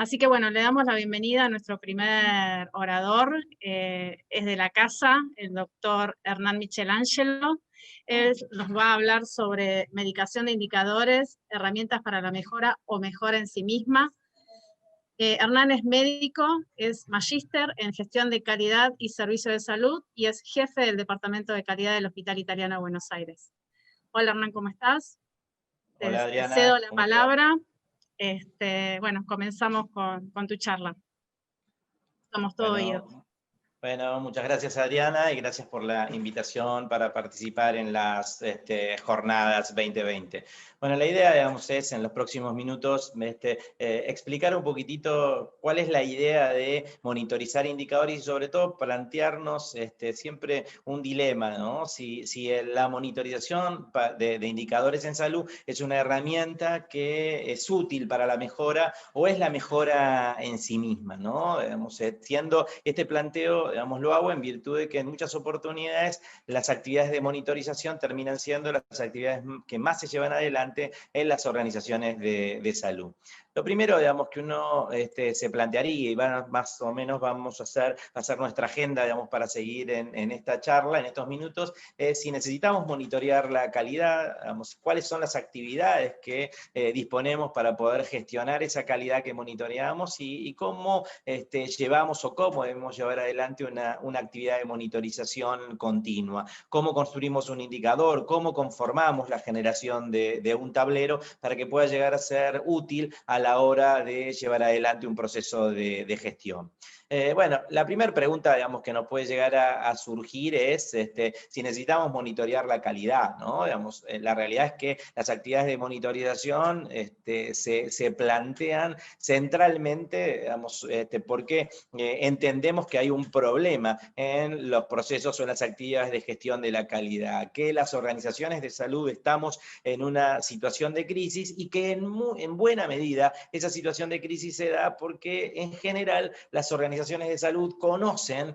Así que bueno, le damos la bienvenida a nuestro primer orador, es de la casa, el doctor Hernán Michelangelo. Él nos va a hablar sobre medicación de indicadores, herramientas para la mejora o mejora en sí misma. Hernán es médico, es magíster en gestión de calidad y servicio de salud y es jefe del Departamento de Calidad del Hospital Italiano de Buenos Aires. Hola Hernán, ¿cómo estás? Hola Te cedo Adriana, la ¿cómo te va? palabra. Bueno, comenzamos con tu charla. Somos todo oídos. Bueno, muchas gracias Adriana y gracias por la invitación para participar en las jornadas 2020. Bueno, la idea, digamos, es en los próximos minutos explicar un poquitito cuál es la idea de monitorizar indicadores y sobre todo plantearnos siempre un dilema, ¿no? Si la monitorización de indicadores en salud es una herramienta que es útil para la mejora o es la mejora en sí misma, ¿no? Digamos, siendo este planteo, digamos, lo hago en virtud de que en muchas oportunidades las actividades de monitorización terminan siendo las actividades que más se llevan adelante en las organizaciones de salud. Lo primero, digamos, que uno se plantearía, y más o menos vamos a hacer nuestra agenda, digamos, para seguir en esta charla, en estos minutos, es si necesitamos monitorear la calidad, digamos, cuáles son las actividades que disponemos para poder gestionar esa calidad que monitoreamos y cómo llevamos o cómo debemos llevar adelante una actividad de monitorización continua, cómo construimos un indicador, cómo conformamos la generación de un tablero para que pueda llegar a ser útil a la hora de llevar adelante un proceso de gestión. Bueno, la primera pregunta, digamos, que nos puede llegar a surgir es si necesitamos monitorear la calidad, ¿no? Digamos, la realidad es que las actividades de monitorización se plantean centralmente, digamos, porque entendemos que hay un problema en los procesos o en las actividades de gestión de la calidad, que las organizaciones de salud estamos en una situación de crisis y que en buena medida esa situación de crisis se da porque en general las organizaciones de salud conocen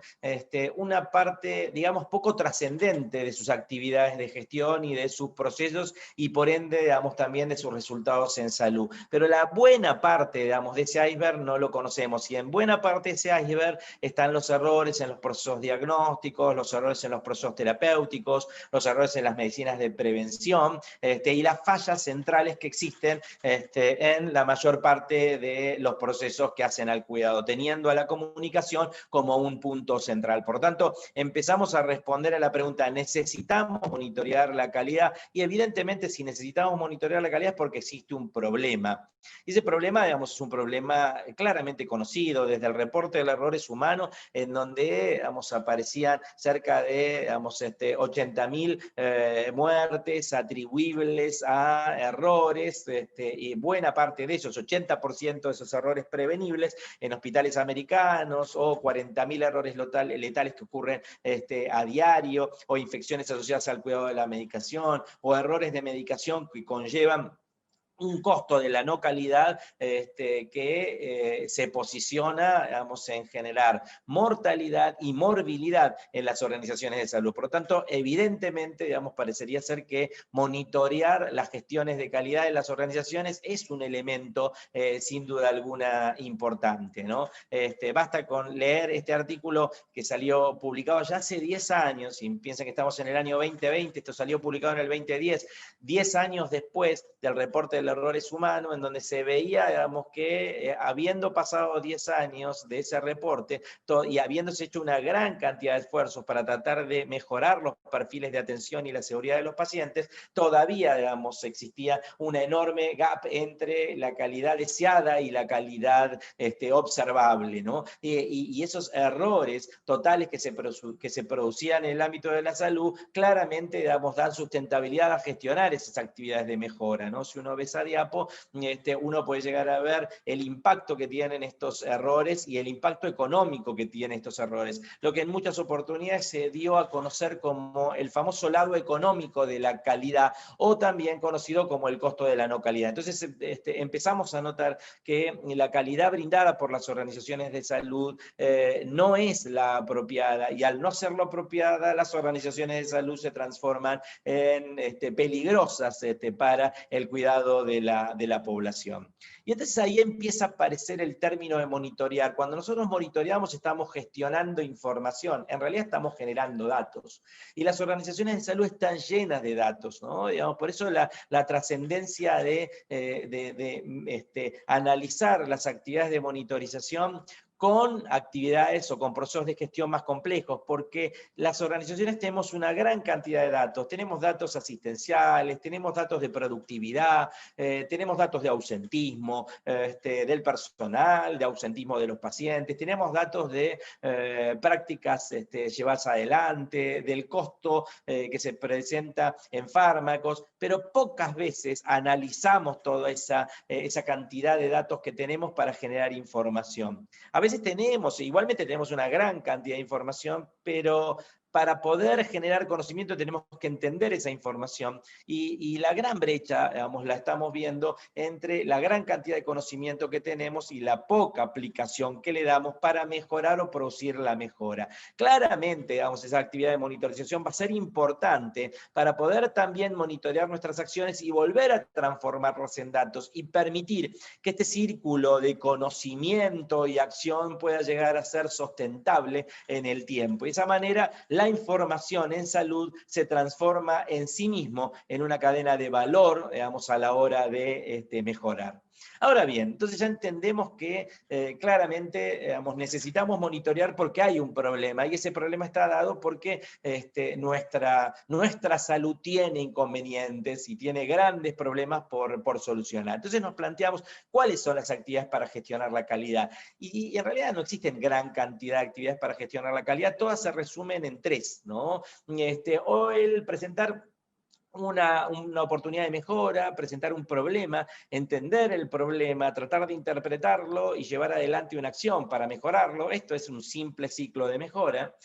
una parte, digamos, poco trascendente de sus actividades de gestión y de sus procesos y por ende, digamos, también de sus resultados en salud. Pero la buena parte, digamos, de ese iceberg no lo conocemos y en buena parte de ese iceberg están los errores en los procesos diagnósticos, los errores en los procesos terapéuticos, los errores en las medicinas de prevención y las fallas centrales que existen en la mayor parte de los procesos que hacen al cuidado, teniendo a la comunicación como un punto central. Por lo tanto, empezamos a responder a la pregunta, ¿necesitamos monitorear la calidad? Y evidentemente si necesitamos monitorear la calidad es porque existe un problema. Y ese problema, digamos, es un problema claramente conocido desde el reporte de errores humanos, en donde, digamos, aparecían cerca de, digamos, 80.000 muertes atribuibles a errores, y buena parte de esos, 80% de esos errores prevenibles en hospitales americanos, o 40.000 errores letales que ocurren a diario, o infecciones asociadas al cuidado de la medicación, o errores de medicación que conllevan un costo de la no calidad que se posiciona, digamos, en generar mortalidad y morbilidad en las organizaciones de salud. Por lo tanto, evidentemente, digamos, parecería ser que monitorear las gestiones de calidad en las organizaciones es un elemento, sin duda alguna, importante, ¿no? Basta con leer este artículo que salió publicado ya hace 10 años, y piensen que estamos en el año 2020, esto salió publicado en el 2010, 10 años después del reporte del errores humanos, en donde se veía, digamos, que habiendo pasado 10 años de ese reporte y habiéndose hecho una gran cantidad de esfuerzos para tratar de mejorar los perfiles de atención y la seguridad de los pacientes, todavía, digamos, existía una enorme gap entre la calidad deseada y la calidad observable, ¿no? Y esos errores totales que se producían en el ámbito de la salud, claramente, digamos, dan sustentabilidad a gestionar esas actividades de mejora, ¿no? Si uno ve esa diapo, uno puede llegar a ver el impacto que tienen estos errores y el impacto económico que tienen estos errores, lo que en muchas oportunidades se dio a conocer como el famoso lado económico de la calidad, o también conocido como el costo de la no calidad. Entonces empezamos a notar que la calidad brindada por las organizaciones de salud no es la apropiada, y al no ser la apropiada, las organizaciones de salud se transforman en peligrosas para el cuidado de la población. Y entonces ahí empieza a aparecer el término de monitorear. Cuando nosotros monitoreamos estamos gestionando información, en realidad estamos generando datos. Y las organizaciones de salud están llenas de datos, ¿no? Digamos, por eso la trascendencia de analizar las actividades de monitorización con actividades o con procesos de gestión más complejos, porque las organizaciones tenemos una gran cantidad de datos. Tenemos datos asistenciales, tenemos datos de productividad, tenemos datos de ausentismo del personal, de ausentismo de los pacientes, tenemos datos de prácticas llevadas adelante, del costo que se presenta en fármacos, pero pocas veces analizamos toda esa cantidad de datos que tenemos para generar información. A veces igualmente tenemos una gran cantidad de información, pero para poder generar conocimiento tenemos que entender esa información y la gran brecha, digamos, la estamos viendo entre la gran cantidad de conocimiento que tenemos y la poca aplicación que le damos para mejorar o producir la mejora. Claramente, digamos, esa actividad de monitorización va a ser importante para poder también monitorear nuestras acciones y volver a transformarlas en datos y permitir que este círculo de conocimiento y acción pueda llegar a ser sustentable en el tiempo. Y de esa manera, la información en salud se transforma en sí mismo en una cadena de valor, digamos, a la hora de mejorar. Ahora bien, entonces ya entendemos que claramente digamos, necesitamos monitorear porque hay un problema, y ese problema está dado porque nuestra salud tiene inconvenientes y tiene grandes problemas por solucionar. Entonces nos planteamos cuáles son las actividades para gestionar la calidad. Y en realidad no existen gran cantidad de actividades para gestionar la calidad, todas se resumen en tres, ¿no? O el presentar una oportunidad de mejora, presentar un problema, entender el problema, tratar de interpretarlo y llevar adelante una acción para mejorarlo. Esto es un simple ciclo de mejora.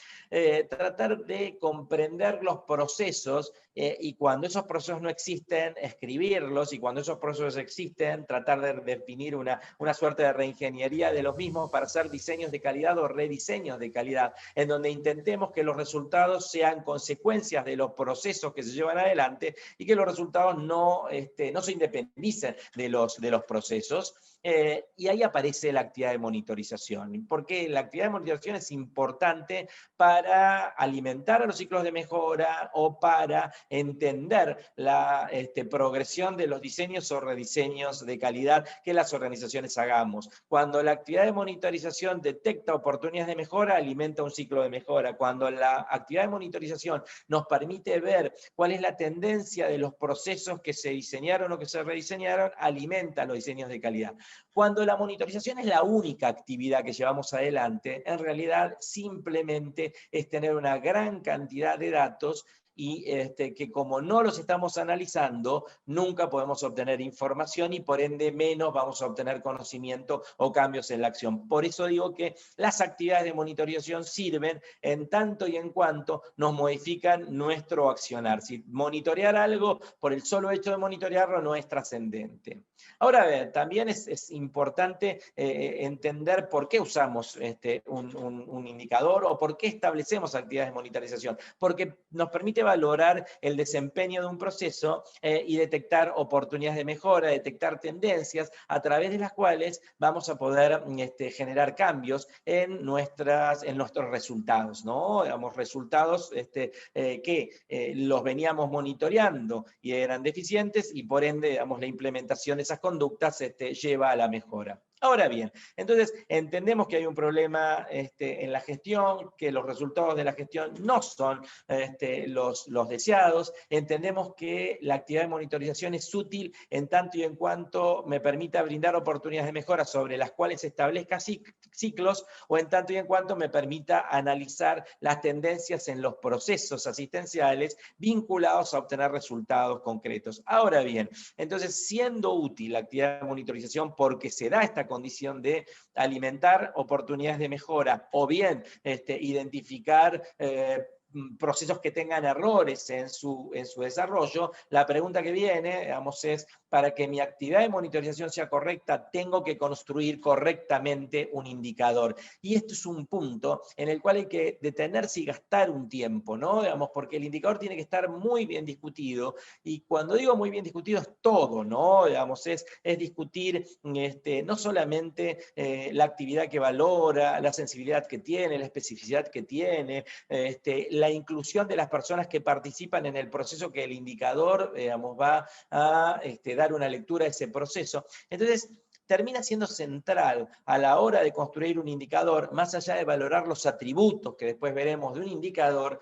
Tratar de comprender los procesos y cuando esos procesos no existen, escribirlos, y cuando esos procesos existen, tratar de definir una suerte de reingeniería de los mismos para hacer diseños de calidad o rediseños de calidad, en donde intentemos que los resultados sean consecuencias de los procesos que se llevan adelante y que los resultados no se independicen de los procesos. Y ahí aparece la actividad de monitorización, porque la actividad de monitorización es importante para alimentar a los ciclos de mejora o para entender la progresión de los diseños o rediseños de calidad que las organizaciones hagamos. Cuando la actividad de monitorización detecta oportunidades de mejora, alimenta un ciclo de mejora. Cuando la actividad de monitorización nos permite ver cuál es la tendencia de los procesos que se diseñaron o que se rediseñaron, alimenta los diseños de calidad. Cuando la monitorización es la única actividad que llevamos adelante, en realidad simplemente es tener una gran cantidad de datos y que como no los estamos analizando, nunca podemos obtener información y por ende menos vamos a obtener conocimiento o cambios en la acción. Por eso digo que las actividades de monitorización sirven en tanto y en cuanto nos modifican nuestro accionar. Si monitorear algo por el solo hecho de monitorearlo no es trascendente. Ahora, también es importante entender por qué usamos un indicador o por qué establecemos actividades de monitorización, porque nos permite valorar el desempeño de un proceso y detectar oportunidades de mejora, detectar tendencias a través de las cuales vamos a poder generar cambios en nuestros resultados, ¿no? Digamos, resultados que los veníamos monitoreando y eran deficientes y por ende, digamos, la implementación de esas conductas lleva a la mejora. Ahora bien, entonces entendemos que hay un problema en la gestión, que los resultados de la gestión no son los deseados. Entendemos que la actividad de monitorización es útil en tanto y en cuanto me permita brindar oportunidades de mejora sobre las cuales establezca ciclos, o en tanto y en cuanto me permita analizar las tendencias en los procesos asistenciales vinculados a obtener resultados concretos. Ahora bien, entonces siendo útil la actividad de monitorización porque se da esta condición de alimentar oportunidades de mejora o bien identificar procesos que tengan errores en su desarrollo, la pregunta que viene, digamos, es para que mi actividad de monitorización sea correcta, tengo que construir correctamente un indicador. Y esto es un punto en el cual hay que detenerse y gastar un tiempo, ¿no? Digamos, porque el indicador tiene que estar muy bien discutido, y cuando digo muy bien discutido es todo, ¿no? Digamos, es discutir no solamente la actividad que valora, la sensibilidad que tiene, la especificidad que tiene, la inclusión de las personas que participan en el proceso que el indicador, digamos, va a dar una lectura a ese proceso. Entonces, termina siendo central a la hora de construir un indicador, más allá de valorar los atributos que después veremos de un indicador,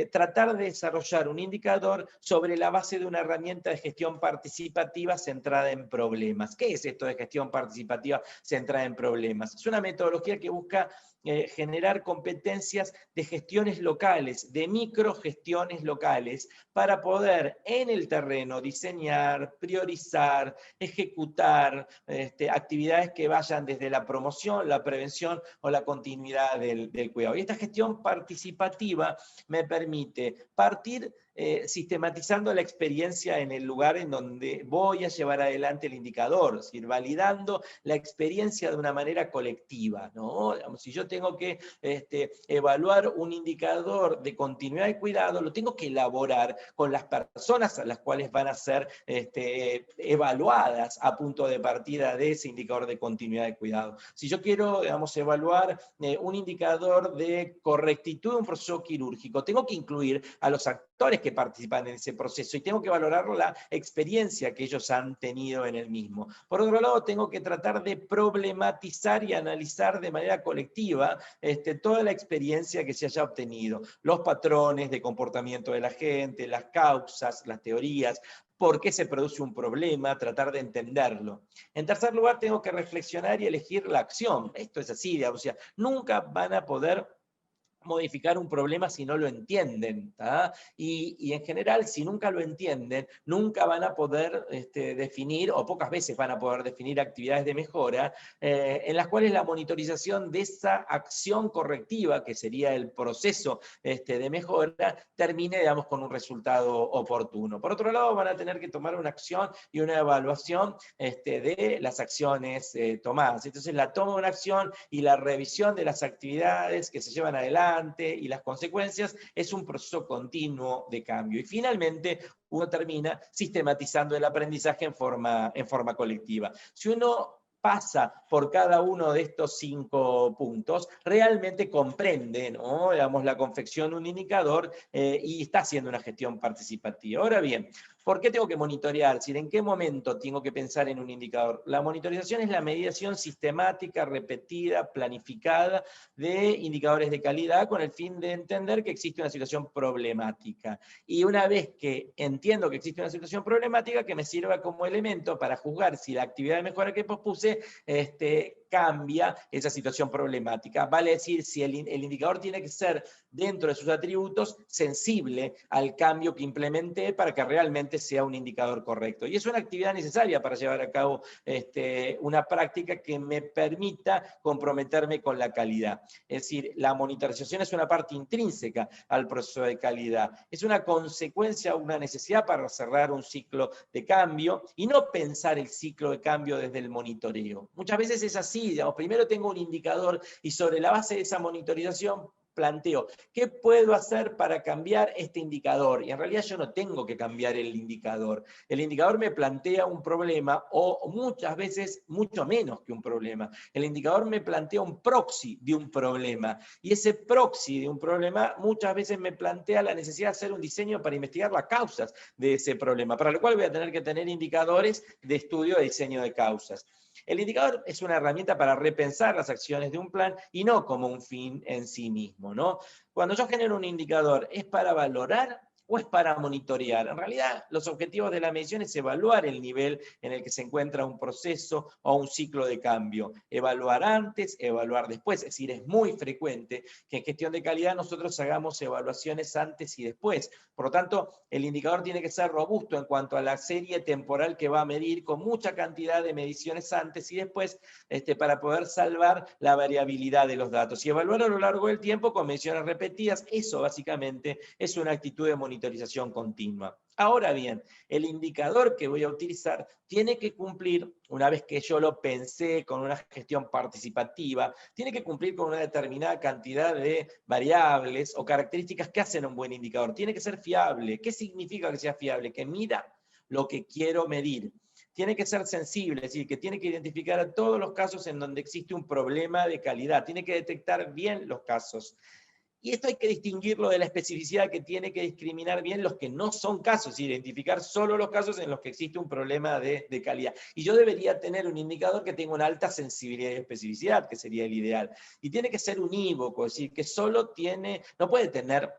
tratar de desarrollar un indicador sobre la base de una herramienta de gestión participativa centrada en problemas. ¿Qué es esto de gestión participativa centrada en problemas? Es una metodología que busca generar competencias de gestiones locales, de microgestiones locales, para poder en el terreno diseñar, priorizar, ejecutar actividades que vayan desde la promoción, la prevención o la continuidad del cuidado. Y esta gestión participativa me permite partir sistematizando la experiencia en el lugar en donde voy a llevar adelante el indicador, es decir, validando la experiencia de una manera colectiva, ¿no? Digamos, si yo tengo que evaluar un indicador de continuidad de cuidado, lo tengo que elaborar con las personas a las cuales van a ser evaluadas a punto de partida de ese indicador de continuidad de cuidado. Si yo quiero, digamos, evaluar un indicador de correctitud de un proceso quirúrgico, tengo que incluir a los actores que participan en ese proceso y tengo que valorar la experiencia que ellos han tenido en el mismo. Por otro lado, tengo que tratar de problematizar y analizar de manera colectiva toda la experiencia que se haya obtenido, los patrones de comportamiento de la gente, las causas, las teorías, por qué se produce un problema, tratar de entenderlo. En tercer lugar, tengo que reflexionar y elegir la acción. Esto es así, digamos, o sea, nunca van a poder modificar un problema si no lo entienden, y en general, si nunca lo entienden, nunca van a poder definir, o pocas veces van a poder definir actividades de mejora, en las cuales la monitorización de esa acción correctiva, que sería el proceso de mejora, termine, digamos, con un resultado oportuno. Por otro lado, van a tener que tomar una acción y una evaluación de las acciones tomadas. Entonces, la toma de una acción y la revisión de las actividades que se llevan adelante y las consecuencias es un proceso continuo de cambio. Y finalmente, uno termina sistematizando el aprendizaje en forma colectiva. Si uno pasa por cada uno de estos 5 puntos, realmente comprende, ¿no? Digamos, la confección de un indicador y está haciendo una gestión participativa. Ahora bien, ¿por qué tengo que monitorear? Es decir, ¿en qué momento tengo que pensar en un indicador? La monitorización es la medición sistemática, repetida, planificada de indicadores de calidad con el fin de entender que existe una situación problemática. Y una vez que entiendo que existe una situación problemática, que me sirva como elemento para juzgar si la actividad de mejora que pospuse cambia esa situación problemática. Vale decir, si el indicador tiene que ser, dentro de sus atributos, sensible al cambio que implementé para que realmente sea un indicador correcto. Y es una actividad necesaria para llevar a cabo una práctica que me permita comprometerme con la calidad. Es decir, la monitorización es una parte intrínseca al proceso de calidad. Es una consecuencia, una necesidad para cerrar un ciclo de cambio y no pensar el ciclo de cambio desde el monitoreo. Muchas veces es así, digamos, primero tengo un indicador y sobre la base de esa monitorización planteo, ¿qué puedo hacer para cambiar este indicador? Y en realidad yo no tengo que cambiar el indicador. El indicador me plantea un problema, o muchas veces mucho menos que un problema. El indicador me plantea un proxy de un problema. Y ese proxy de un problema muchas veces me plantea la necesidad de hacer un diseño para investigar las causas de ese problema, para lo cual voy a tener que tener indicadores de estudio de diseño de causas. El indicador es una herramienta para repensar las acciones de un plan y no como un fin en sí mismo, ¿no? Cuando yo genero un indicador, ¿es para valorar o es para monitorear? En realidad, los objetivos de la medición es evaluar el nivel en el que se encuentra un proceso o un ciclo de cambio. Evaluar antes, evaluar después. Es decir, es muy frecuente que en gestión de calidad nosotros hagamos evaluaciones antes y después. Por lo tanto, el indicador tiene que ser robusto en cuanto a la serie temporal que va a medir, con mucha cantidad de mediciones antes y después, para poder salvar la variabilidad de los datos. Y evaluar a lo largo del tiempo con mediciones repetidas, eso básicamente es una actitud de monitoreo monitorización continua. Ahora bien, el indicador que voy a utilizar tiene que cumplir, una vez que yo lo pensé con una gestión participativa, tiene que cumplir con una determinada cantidad de variables o características que hacen un buen indicador. Tiene que ser fiable. ¿Qué significa que sea fiable? Que mida lo que quiero medir. Tiene que ser sensible, es decir, que tiene que identificar a todos los casos en donde existe un problema de calidad. Tiene que detectar bien los casos. Y esto hay que distinguirlo de la especificidad, que tiene que discriminar bien los que no son casos, identificar solo los casos en los que existe un problema de calidad. Y yo debería tener un indicador que tenga una alta sensibilidad y especificidad, que sería el ideal. Y tiene que ser unívoco, es decir, que solo tiene, no puede tener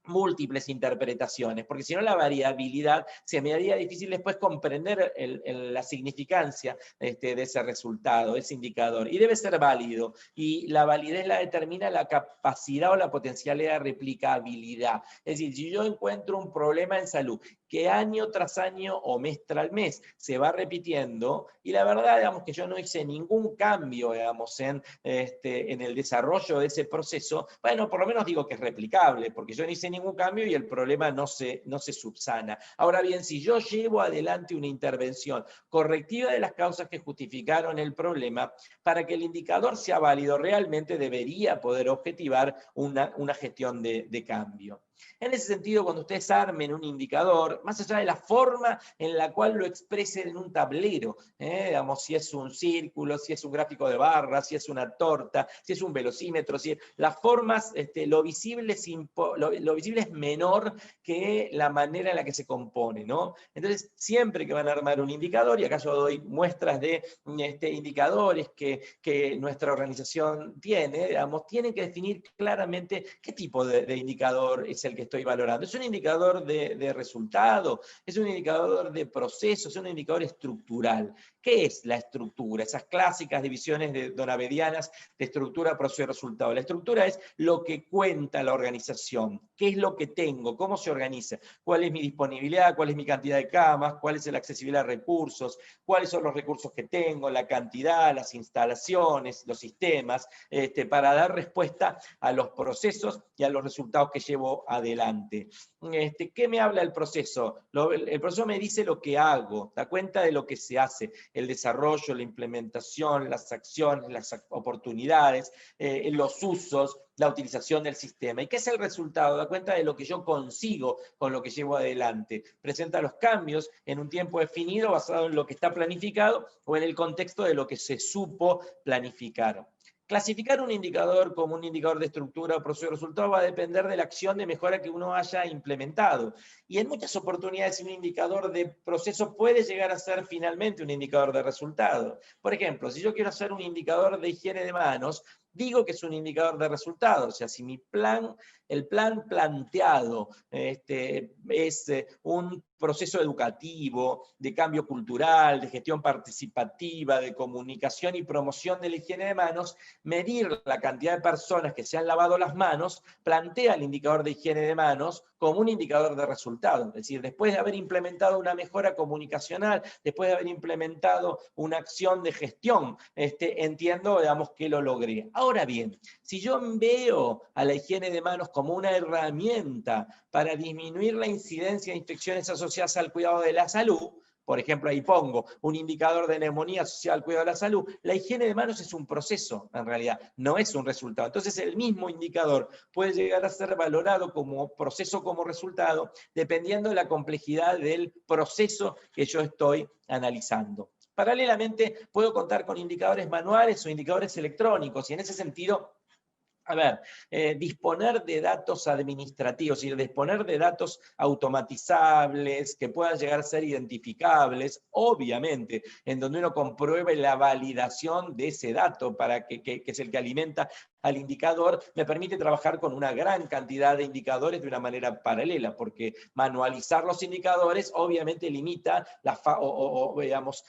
múltiples interpretaciones, porque si no la variabilidad se me haría difícil después comprender la significancia de ese resultado, ese indicador, y debe ser válido, y la validez la determina la capacidad o la potencialidad de replicabilidad. Es decir, si yo encuentro un problema en salud que año tras año o mes tras mes se va repitiendo, y la verdad, digamos, que yo no hice ningún cambio, digamos, en el desarrollo de ese proceso, bueno, por lo menos digo que es replicable, porque yo no hice ningún cambio y el problema no se subsana. Ahora bien, si yo llevo adelante una intervención correctiva de las causas que justificaron el problema, para que el indicador sea válido, realmente debería poder objetivar una gestión de cambio. En ese sentido, cuando ustedes armen un indicador, más allá de la forma en la cual lo expresen en un tablero, digamos, si es un círculo, si es un gráfico de barras, si es una torta, si es un velocímetro, si las formas, lo visible es menor que la manera en la que se compone, ¿no? Entonces, siempre que van a armar un indicador, y acá yo doy muestras de indicadores que nuestra organización tiene, digamos, tienen que definir claramente qué tipo de indicador es el que estoy valorando. ¿Es un indicador de resultado? ¿Es un indicador de proceso? ¿Es un indicador estructural? ¿Qué es la estructura? Esas clásicas divisiones donavedianas de estructura, proceso y resultado. La estructura es lo que cuenta la organización. ¿Qué es lo que tengo? ¿Cómo se organiza? ¿Cuál es mi disponibilidad? ¿Cuál es mi cantidad de camas? ¿Cuál es la accesibilidad a recursos? ¿Cuáles son los recursos que tengo? La cantidad, las instalaciones, los sistemas, para dar respuesta a los procesos y a los resultados que llevo adelante. ¿Qué me habla el proceso? El proceso me dice lo que hago, da cuenta de lo que se hace, el desarrollo, la implementación, las acciones, las oportunidades, los usos, la utilización del sistema. ¿Y qué es el resultado? Da cuenta de lo que yo consigo con lo que llevo adelante. Presenta los cambios en un tiempo definido basado en lo que está planificado o en el contexto de lo que se supo planificar. Clasificar un indicador como un indicador de estructura o proceso de resultado va a depender de la acción de mejora que uno haya implementado. Y en muchas oportunidades un indicador de proceso puede llegar a ser finalmente un indicador de resultado. Por ejemplo, si yo quiero hacer un indicador de higiene de manos, digo que es un indicador de resultado. O sea, si el plan planteado es un proceso educativo, de cambio cultural, de gestión participativa, de comunicación y promoción de la higiene de manos, medir la cantidad de personas que se han lavado las manos plantea el indicador de higiene de manos como un indicador de resultado. Es decir, después de haber implementado una mejora comunicacional, después de haber implementado una acción de gestión, entiendo, digamos, que lo logré. Ahora bien, si yo veo a la higiene de manos como una herramienta para disminuir la incidencia de infecciones asociadas al cuidado de la salud, por ejemplo, ahí pongo un indicador de neumonía asociado al cuidado de la salud, la higiene de manos es un proceso, en realidad, no es un resultado. Entonces, el mismo indicador puede llegar a ser valorado como proceso, como resultado, dependiendo de la complejidad del proceso que yo estoy analizando. Paralelamente, puedo contar con indicadores manuales o indicadores electrónicos, y en ese sentido, a ver, disponer de datos administrativos, es decir, disponer de datos automatizables que puedan llegar a ser identificables, obviamente, en donde uno compruebe la validación de ese dato para que es el que alimenta al indicador, me permite trabajar con una gran cantidad de indicadores de una manera paralela, porque manualizar los indicadores obviamente limita digamos,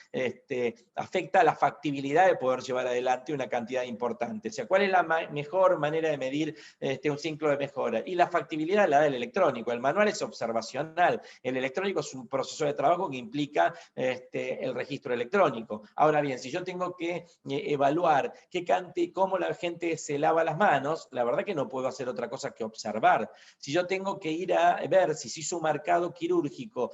afecta la factibilidad de poder llevar adelante una cantidad importante. O sea, ¿cuál es la mejor manera de medir un ciclo de mejora? Y la factibilidad la da el electrónico. El manual es observacional. El electrónico es un proceso de trabajo que implica el registro electrónico. Ahora bien, si yo tengo que evaluar cómo la gente se lava las manos, la verdad que no puedo hacer otra cosa que observar. Si yo tengo que ir a ver si se hizo un marcado quirúrgico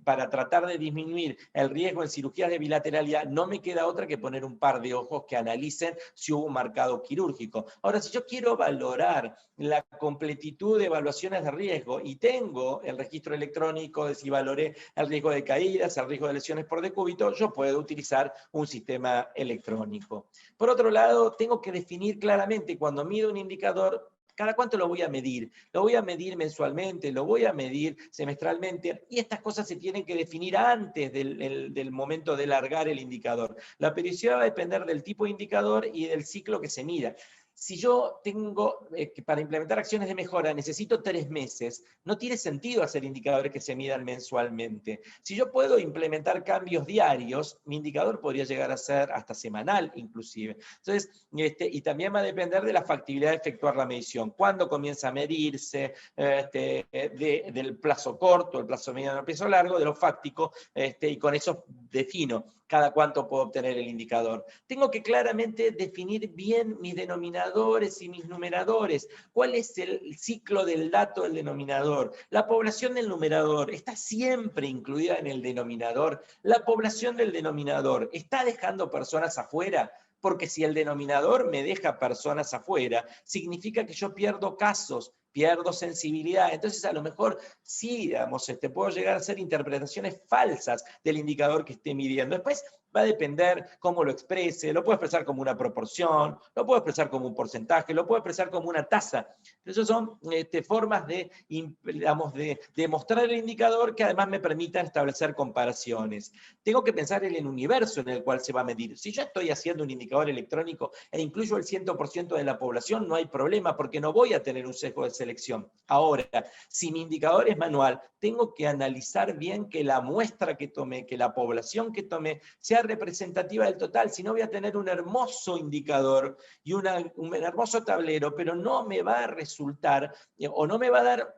para tratar de disminuir el riesgo en cirugías de bilateralidad, no me queda otra que poner un par de ojos que analicen si hubo un marcado quirúrgico. Ahora, si yo quiero valorar la completitud de evaluaciones de riesgo y tengo el registro electrónico de si valoré el riesgo de caídas, el riesgo de lesiones por decúbito, yo puedo utilizar un sistema electrónico. Por otro lado, tengo que definir claramente cuando mido un indicador, ¿cada cuánto lo voy a medir? Lo voy a medir mensualmente, lo voy a medir semestralmente, y estas cosas se tienen que definir antes del momento de largar el indicador. La periodicidad va a depender del tipo de indicador y del ciclo que se mida. Si yo tengo que para implementar acciones de mejora necesito 3 meses, no tiene sentido hacer indicadores que se midan mensualmente. Si yo puedo implementar cambios diarios, mi indicador podría llegar a ser hasta semanal inclusive. Entonces, y también va a depender de la factibilidad de efectuar la medición. ¿Cuándo comienza a medirse? Del plazo corto, el plazo mediano, el plazo largo, de lo fáctico, y con eso defino cada cuánto puedo obtener el indicador. Tengo que claramente definir bien mis denominadores y mis numeradores. ¿Cuál es el ciclo del dato del denominador? La población del numerador está siempre incluida en el denominador. La población del denominador está dejando personas afuera, porque si el denominador me deja personas afuera, significa que yo pierdo casos, pierdo sensibilidad. Entonces, a lo mejor sí, digamos, puedo llegar a hacer interpretaciones falsas del indicador que esté midiendo. Después va a depender cómo lo exprese. Lo puedo expresar como una proporción, lo puedo expresar como un porcentaje, lo puedo expresar como una tasa. Esas son formas de, digamos, de demostrar el indicador que además me permitan establecer comparaciones. Tengo que pensar en el universo en el cual se va a medir. Si yo estoy haciendo un indicador electrónico e incluyo el 100% de la población, no hay problema porque no voy a tener un sesgo de selección. Ahora, si mi indicador es manual, tengo que analizar bien que la muestra que tomé, que la población que tomé, sea representativa del total, si no voy a tener un hermoso indicador y un hermoso tablero, pero no me va a resultar o no me va a dar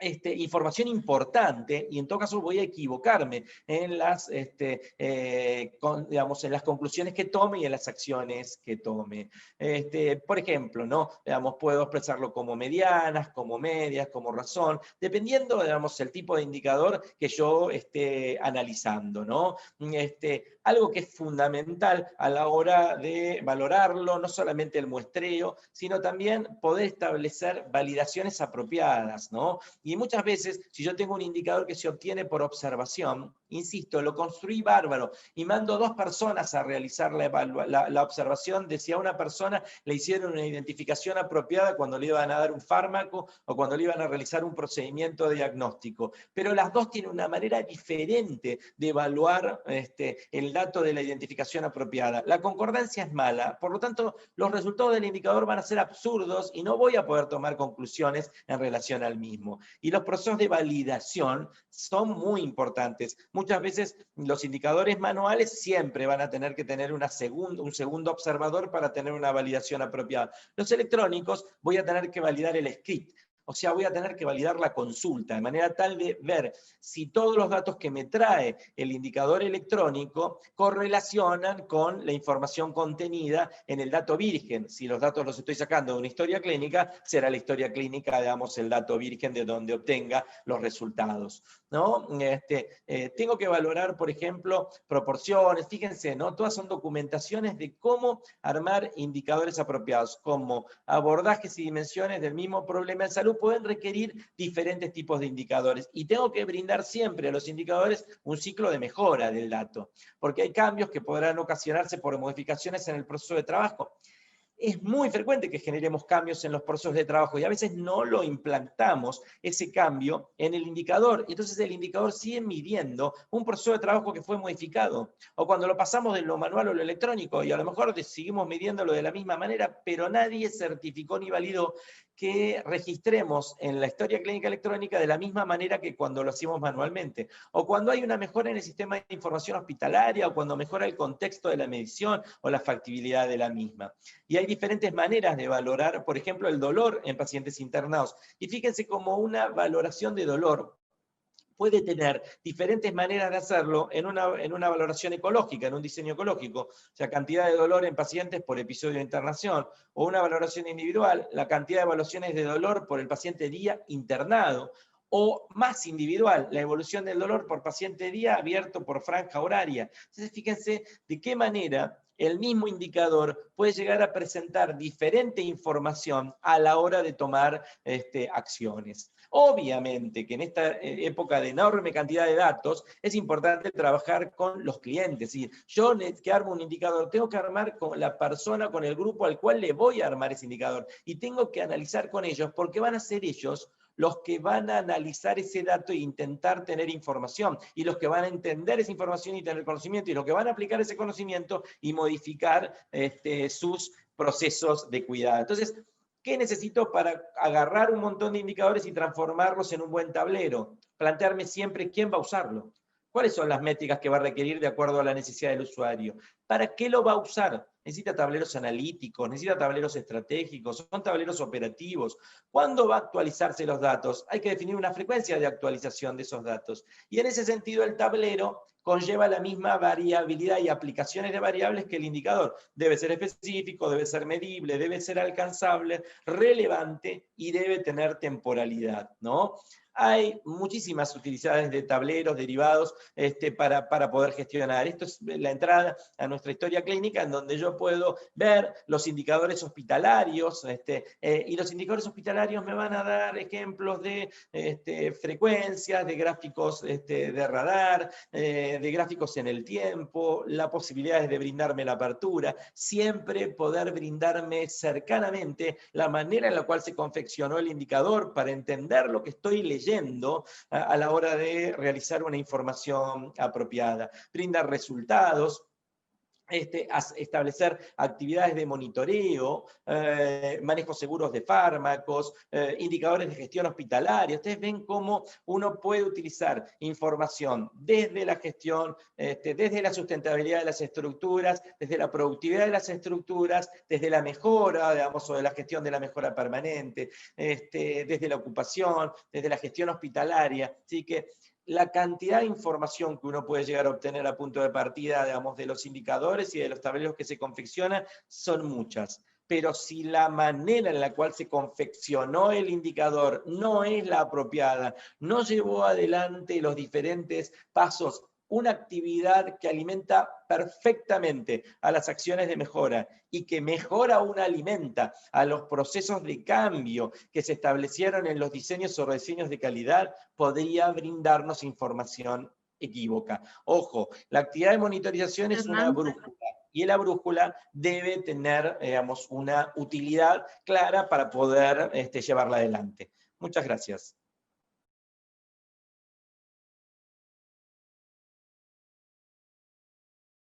información importante, y en todo caso voy a equivocarme en las, digamos, en las conclusiones que tome y en las acciones que tome. Por ejemplo, ¿no? Digamos, puedo expresarlo como medianas, como medias, como razón, dependiendo, digamos, el tipo de indicador que yo esté analizando, ¿no? Algo que es fundamental a la hora de valorarlo, no solamente el muestreo, sino también poder establecer validaciones apropiadas, ¿no? Y muchas veces, si yo tengo un indicador que se obtiene por observación, insisto, lo construí bárbaro y mando 2 personas a realizar la observación de si a una persona le hicieron una identificación apropiada cuando le iban a dar un fármaco o cuando le iban a realizar un procedimiento diagnóstico. Pero las 2 tienen una manera diferente de evaluar el dato de la identificación apropiada. La concordancia es mala, por lo tanto, los resultados del indicador van a ser absurdos y no voy a poder tomar conclusiones en relación al mismo. Y los procesos de validación son muy importantes. Muchas veces los indicadores manuales siempre van a tener que tener un segundo observador para tener una validación apropiada. Los electrónicos voy a tener que validar el script. O sea, voy a tener que validar la consulta, de manera tal de ver si todos los datos que me trae el indicador electrónico correlacionan con la información contenida en el dato virgen. Si los datos los estoy sacando de una historia clínica, será la historia clínica, digamos, el dato virgen de donde obtenga los resultados, ¿no? Tengo que valorar, por ejemplo, proporciones. Fíjense, ¿no? Todas son documentaciones de cómo armar indicadores apropiados, como abordajes y dimensiones del mismo problema en salud pueden requerir diferentes tipos de indicadores, y tengo que brindar siempre a los indicadores un ciclo de mejora del dato, porque hay cambios que podrán ocasionarse por modificaciones en el proceso de trabajo. Es muy frecuente que generemos cambios en los procesos de trabajo y a veces no lo implantamos, ese cambio, en el indicador. Entonces el indicador sigue midiendo un proceso de trabajo que fue modificado. O cuando lo pasamos de lo manual a lo electrónico y a lo mejor seguimos midiéndolo de la misma manera, pero nadie certificó ni validó que registremos en la historia clínica electrónica de la misma manera que cuando lo hacíamos manualmente. O cuando hay una mejora en el sistema de información hospitalaria, o cuando mejora el contexto de la medición o la factibilidad de la misma. Y hay diferentes maneras de valorar, por ejemplo, el dolor en pacientes internados. Y fíjense como una valoración de dolor puede tener diferentes maneras de hacerlo en una valoración ecológica, en un diseño ecológico. O sea, cantidad de dolor en pacientes por episodio de internación, o una valoración individual, la cantidad de evaluaciones de dolor por el paciente día internado, o más individual, la evolución del dolor por paciente día abierto por franja horaria. Entonces, fíjense de qué manera el mismo indicador puede llegar a presentar diferente información a la hora de tomar acciones. Obviamente que en esta época de enorme cantidad de datos es importante trabajar con los clientes. Es decir, yo que armo un indicador, tengo que armar con la persona, con el grupo al cual le voy a armar ese indicador. Y tengo que analizar con ellos, porque van a ser ellos los que van a analizar ese dato e intentar tener información, y los que van a entender esa información y tener conocimiento, y los que van a aplicar ese conocimiento y modificar sus procesos de cuidado. Entonces, ¿qué necesito para agarrar un montón de indicadores y transformarlos en un buen tablero? Plantearme siempre quién va a usarlo. ¿Cuáles son las métricas que va a requerir de acuerdo a la necesidad del usuario? ¿Para qué lo va a usar? ¿Necesita tableros analíticos? ¿Necesita tableros estratégicos? ¿Son tableros operativos? ¿Cuándo va a actualizarse los datos? Hay que definir una frecuencia de actualización de esos datos. Y en ese sentido el tablero conlleva la misma variabilidad y aplicaciones de variables que el indicador. Debe ser específico, debe ser medible, debe ser alcanzable, relevante y debe tener temporalidad, ¿no? Hay muchísimas utilidades de tableros derivados para poder gestionar. Esto es la entrada a nuestra historia clínica, en donde yo puedo ver los indicadores hospitalarios, y los indicadores hospitalarios me van a dar ejemplos de frecuencias, de gráficos de radar, de gráficos en el tiempo, la posibilidad de brindarme la apertura, siempre poder brindarme cercanamente la manera en la cual se confeccionó el indicador para entender lo que estoy leyendo a la hora de realizar una información apropiada. Brindar resultados, establecer actividades de monitoreo, manejos seguros de fármacos, indicadores de gestión hospitalaria. Ustedes ven cómo uno puede utilizar información desde la gestión, desde la sustentabilidad de las estructuras, desde la productividad de las estructuras, desde la mejora, digamos, o de la gestión de la mejora permanente, desde la ocupación, desde la gestión hospitalaria. Así que la cantidad de información que uno puede llegar a obtener a punto de partida, digamos, de los indicadores y de los tableros que se confeccionan son muchas. Pero si la manera en la cual se confeccionó el indicador no es la apropiada, no llevó adelante los diferentes pasos, una actividad que alimenta perfectamente a las acciones de mejora y que mejor aún alimenta a los procesos de cambio que se establecieron en los diseños o rediseños de calidad, podría brindarnos información equívoca. Ojo, la actividad de monitorización es una brújula, y la brújula debe tener, digamos, una utilidad clara para poder llevarla adelante. Muchas gracias.